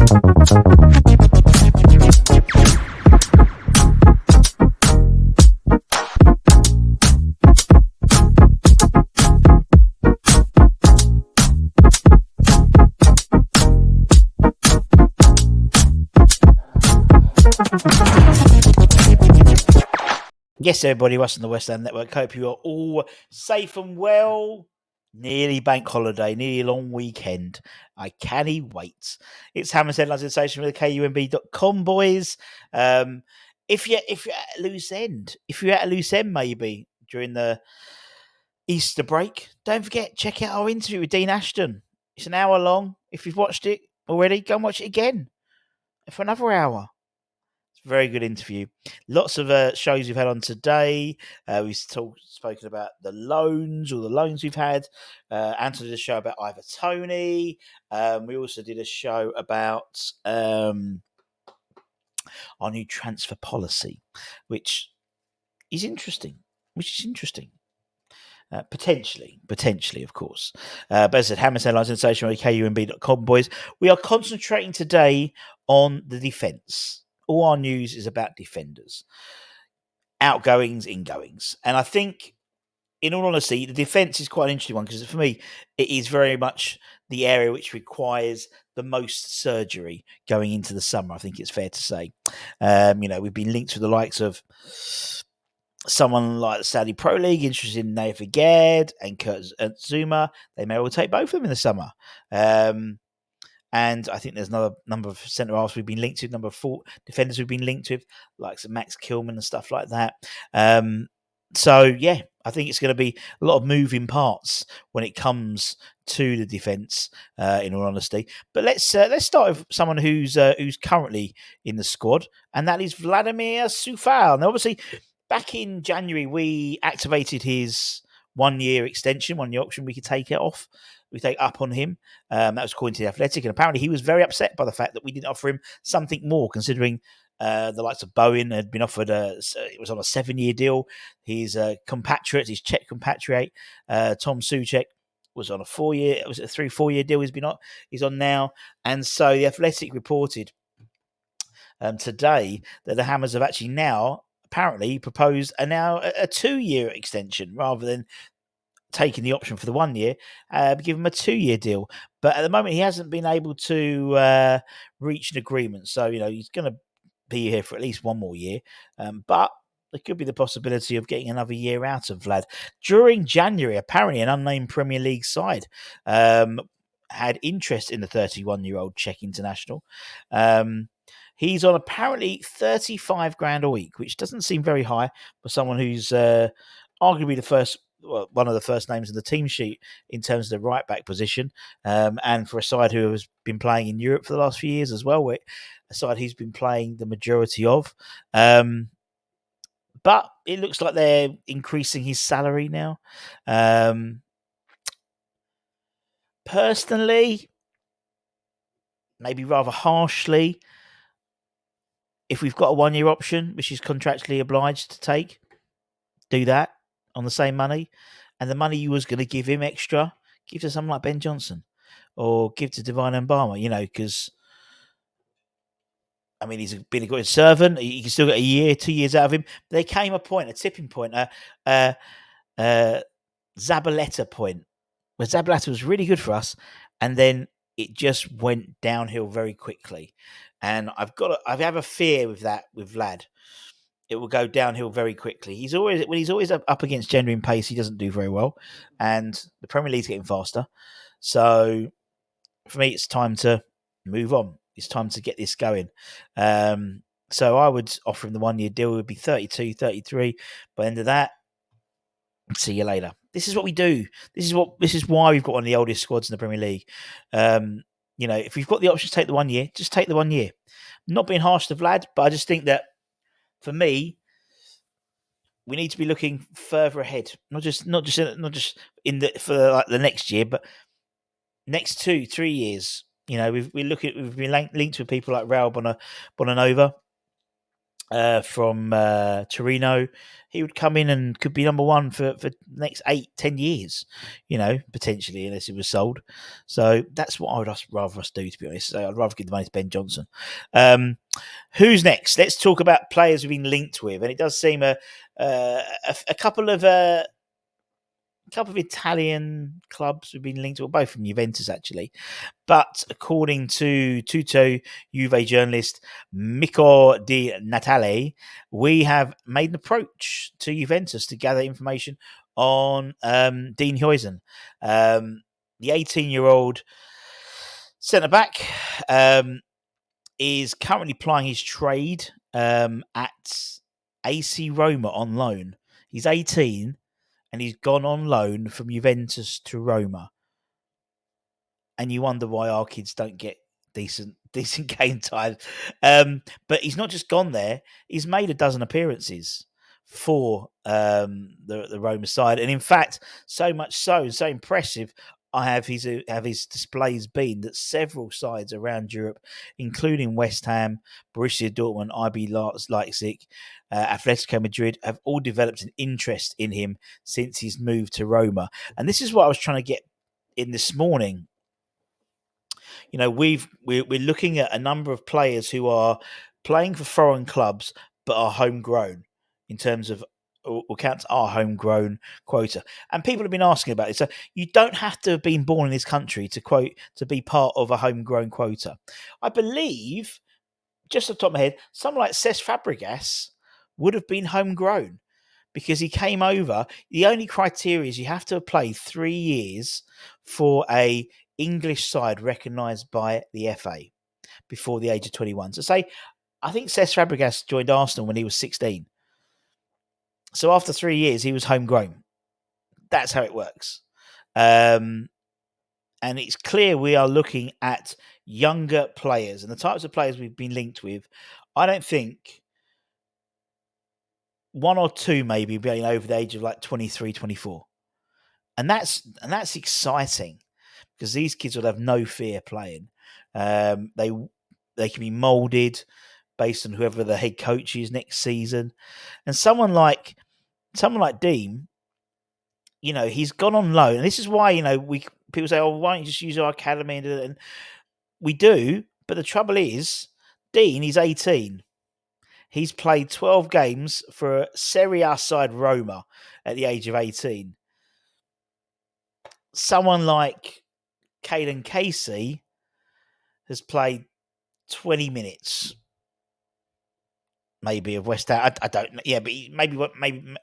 Yes, everybody, us on the West End Network. Hope you are all safe and well. Nearly bank holiday, nearly a long weekend. I can't wait. It's Hammers Headline Sensation with the KUMB.com, boys. If you're at a loose end, maybe during the Easter break, don't forget, check out our interview with Dean Ashton. It's an hour long. If you've watched it already, go and watch it again for another hour. Very good interview. Lots of shows we've had on today. We've spoken about all the loans we've had. Anthony did a show about Ivor Toney. We also did a show about our new transfer policy, which is interesting. Potentially, of course. But as I said, Hammers Headline Sensation on KUMB.com, boys. We are concentrating today on the defence. All our news is about defenders, outgoings, ingoings. And I think, in all honesty, the defence is quite an interesting one because for me, it is very much the area which requires the most surgery going into the summer. I think it's fair to say. We've been linked to the likes of someone like the Saudi Pro League, interested in Naif Agad and Kurt Zuma. They may well take both of them in the summer. And I think there's another number of centre-halves we've been linked to, number of 4 defenders we've been linked with, like Max Kilman and stuff like that. I think it's going to be a lot of moving parts when it comes to the defence, in all honesty. But let's start with someone who's currently in the squad, and that is Vladimir Coufal. Now, obviously, back in January, we activated his 1-year extension, 1-year option. We could take it off. We take up on him. That was according to the Athletic, and apparently he was very upset by the fact that we didn't offer him something more, considering the likes of Bowen had been offered. It was on a 7-year deal. His compatriot, his Czech compatriot, Tom Souček, was on a 4-year. It was a 3-4 year deal. He's on now, and so the Athletic reported today that the Hammers have actually now apparently proposed a 2-year extension rather than taking the option for the 1 year, give him a 2-year deal. But at the moment, he hasn't been able to reach an agreement. So, he's going to be here for at least 1 more year. But there could be the possibility of getting another year out of Vlad. During January, apparently an unnamed Premier League side had interest in the 31-year-old Czech international. He's on apparently 35 grand a week, which doesn't seem very high for someone who's arguably one of the first names in the team sheet in terms of the right back position, and for a side who has been playing in Europe for the last few years as well, a side he's been playing the majority of. But it looks like they're increasing his salary now. Personally, maybe rather harshly, if we've got a 1-year option, which is contractually obliged to take, do that on the same money, and the money you was going to give him extra, give to someone like Ben Johnson or give to Deanhen, because he's been a good servant. You can still get a year, 2 years out of him. There came a tipping point, Zabaleta point, where Zabaleta was really good for us, and then it just went downhill very quickly. And I have a fear with that with Vlad. It will go downhill very quickly. He's always up against genuine pace, he doesn't do very well, and the Premier League's getting faster. So for me, it's time to move on. It's time to get this going. So I would offer him the 1-year deal. It would be 32, 33. By the end of that, see you later. This is what we do. This is why we've got one of the oldest squads in the Premier League. If we've got the option to take the 1 year, just take the 1 year. Not being harsh to Vlad, but I just think that for me, we need to be looking further ahead. Not just for the next year, but next 2-3 years. We've been linked with people like Raul Bonanova, from Torino. He would come in and could be number one for the next 8-10 years, potentially, unless it was sold. So that's what I would rather us do, to be honest. So I'd rather give the money to Ben Johnson. Who's next? Let's talk about players we've been linked with, and it does seem a couple of Italian clubs we've been linked with, both from Juventus actually. But according to Tutto Juve journalist Mico Di Natale, we have made an approach to Juventus to gather information on Deanhen. The 18-year-old centre back is currently plying his trade at AC Roma on loan. He's 18 and he's gone on loan from Juventus to Roma. And you wonder why our kids don't get decent game time. But he's not just gone there; he's made a dozen appearances for the Roma side, and in fact, so much so impressive. Have his displays been that several sides around Europe, including West Ham, Borussia Dortmund, IB Leipzig, Atletico Madrid, have all developed an interest in him since he's moved to Roma. And this is what I was trying to get in this morning. We're looking at a number of players who are playing for foreign clubs but are homegrown in terms of or counts our homegrown quota. And people have been asking about it. So you don't have to have been born in this country to be part of a homegrown quota. I believe, just off the top of my head, someone like Cesc Fabregas would have been homegrown because he came over. The only criteria is you have to have played 3 years for a English side recognised by the FA before the age of 21. So I think Cesc Fabregas joined Arsenal when he was 16. So after 3 years, he was homegrown. That's how it works. And it's clear we are looking at younger players and the types of players we've been linked with. I don't think one or two maybe being over the age of like 23, 24. And that's exciting because these kids will have no fear playing. They can be moulded based on whoever the head coach is next season. And someone like Dean, he's gone on loan. And this is why, people say, oh, why don't you just use our academy? And we do. But the trouble is, Dean, he's 18. He's played 12 games for Serie A side Roma at the age of 18. Someone like Caden Casey has played 20 minutes, maybe, of West Ham. I don't know. Yeah, but maybe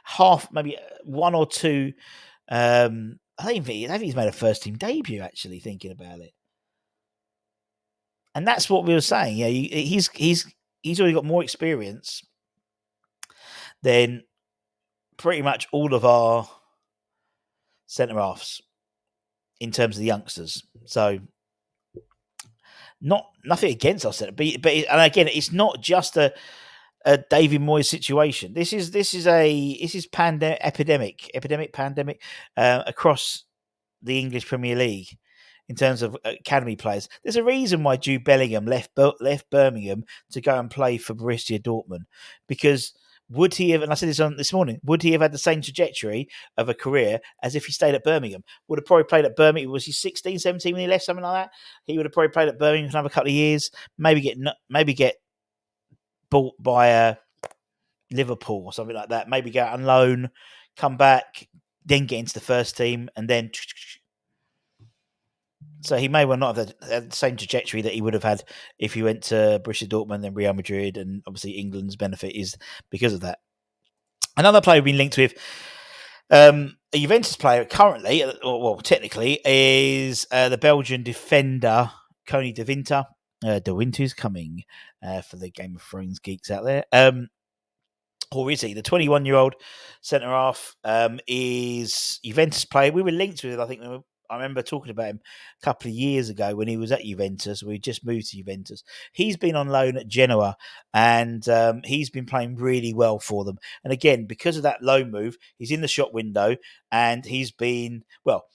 half, maybe one or two. I think he's made a first team debut. Actually, thinking about it, and that's what we were saying. Yeah, he's already got more experience than pretty much all of our centre halves in terms of the youngsters. So nothing against us, but and again, it's not just a David Moyes situation. This is epidemic across the English Premier League in terms of academy players. There's a reason why Jude Bellingham left Birmingham to go and play for Borussia Dortmund, because would he have, and I said this morning, would he have had the same trajectory of a career as if he stayed at Birmingham? Would have probably played at Birmingham. Was he 16, 17 when he left, something like that? He would have probably played at Birmingham for another couple of years, maybe get bought by Liverpool or something like that, maybe go out on loan, come back, then get into the first team, and then... So he may well not have had the same trajectory that he would have had if he went to Borussia Dortmund and Real Madrid, and obviously England's benefit is because of that. Another player we've been linked with, a Juventus player currently, well, technically, is the Belgian defender Koni De Winter. De Winter's coming for the Game of Thrones geeks out there. Or is he? The 21-year-old centre half is Juventus player. We were linked with it, I think. I remember talking about him a couple of years ago when he was at Juventus. We just moved to Juventus. He's been on loan at Genoa, and he's been playing really well for them. And again, because of that loan move, he's in the shop window, and he's been, well,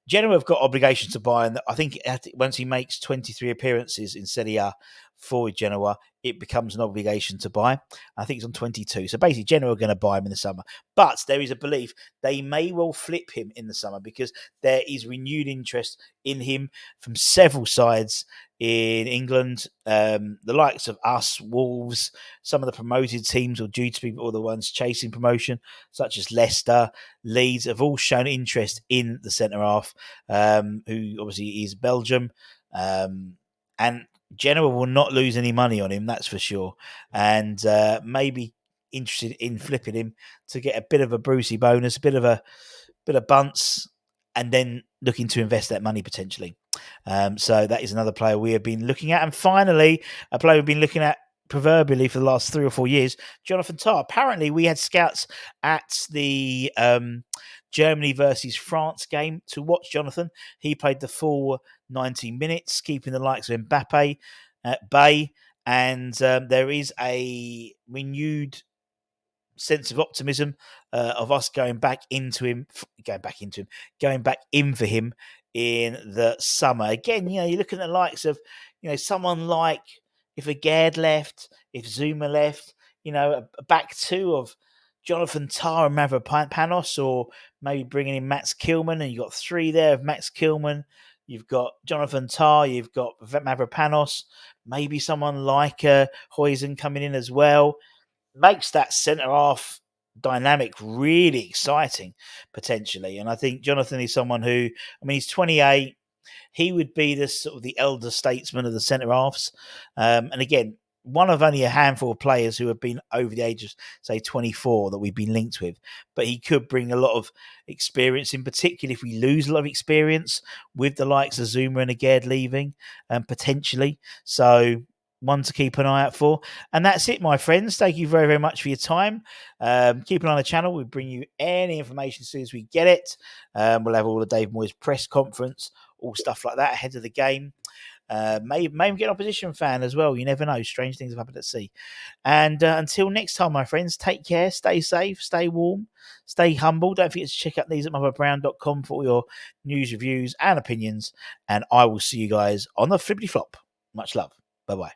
Genoa have got obligations to buy, and I think once he makes 23 appearances in Serie A for Genoa, it becomes an obligation to buy. I think it's on 22. So basically, Genoa are going to buy him in the summer. But there is a belief they may well flip him in the summer because there is renewed interest in him from several sides in England. The likes of us, Wolves, some of the promoted teams or due to be or the ones chasing promotion, such as Leicester, Leeds, have all shown interest in the centre half, who obviously is Belgium. And Genoa will not lose any money on him, that's for sure. And maybe interested in flipping him to get a bit of a Brucey bonus, a bit of bunts, and then looking to invest that money potentially. So that is another player we have been looking at. And finally, a player we've been looking at proverbially for the last 3 or 4 years, Jonathan Tah. Apparently, we had scouts at the Germany versus France game to watch Jonathan. He played the full 90 minutes, keeping the likes of Mbappe at bay. And there is a renewed sense of optimism of us going back in for him in the summer. Again, you look at the likes of, someone like if Agard left, if Zuma left, a back two of Jonathan Tah and Mavropanos, or maybe bringing in Max Kilman, and you've got 3 there of Max Kilman. You've got Jonathan Tah, you've got Mavropanos, maybe someone like Huijsen coming in as well. Makes that centre half dynamic really exciting potentially. And I think Jonathan is someone who, he's 28. He would be the sort of the elder statesman of the centre halves. And again, one of only a handful of players who have been over the age of, say, 24 that we've been linked with. But he could bring a lot of experience, in particular if we lose a lot of experience with the likes of Zuma and Agard leaving, potentially. So one to keep an eye out for. And that's it, my friends. Thank you very, very much for your time. Keep an eye on the channel. We'll bring you any information as soon as we get it. We'll have all the Dave Moyes press conference, all stuff like that ahead of the game. Maybe get an opposition fan as well. You never know. Strange things have happened at sea. And until next time, my friends, take care, stay safe, stay warm, stay humble. Don't forget to check out these at motherbrand.com for all your news, reviews, and opinions. And I will see you guys on the flippity flop. Much love. Bye-bye.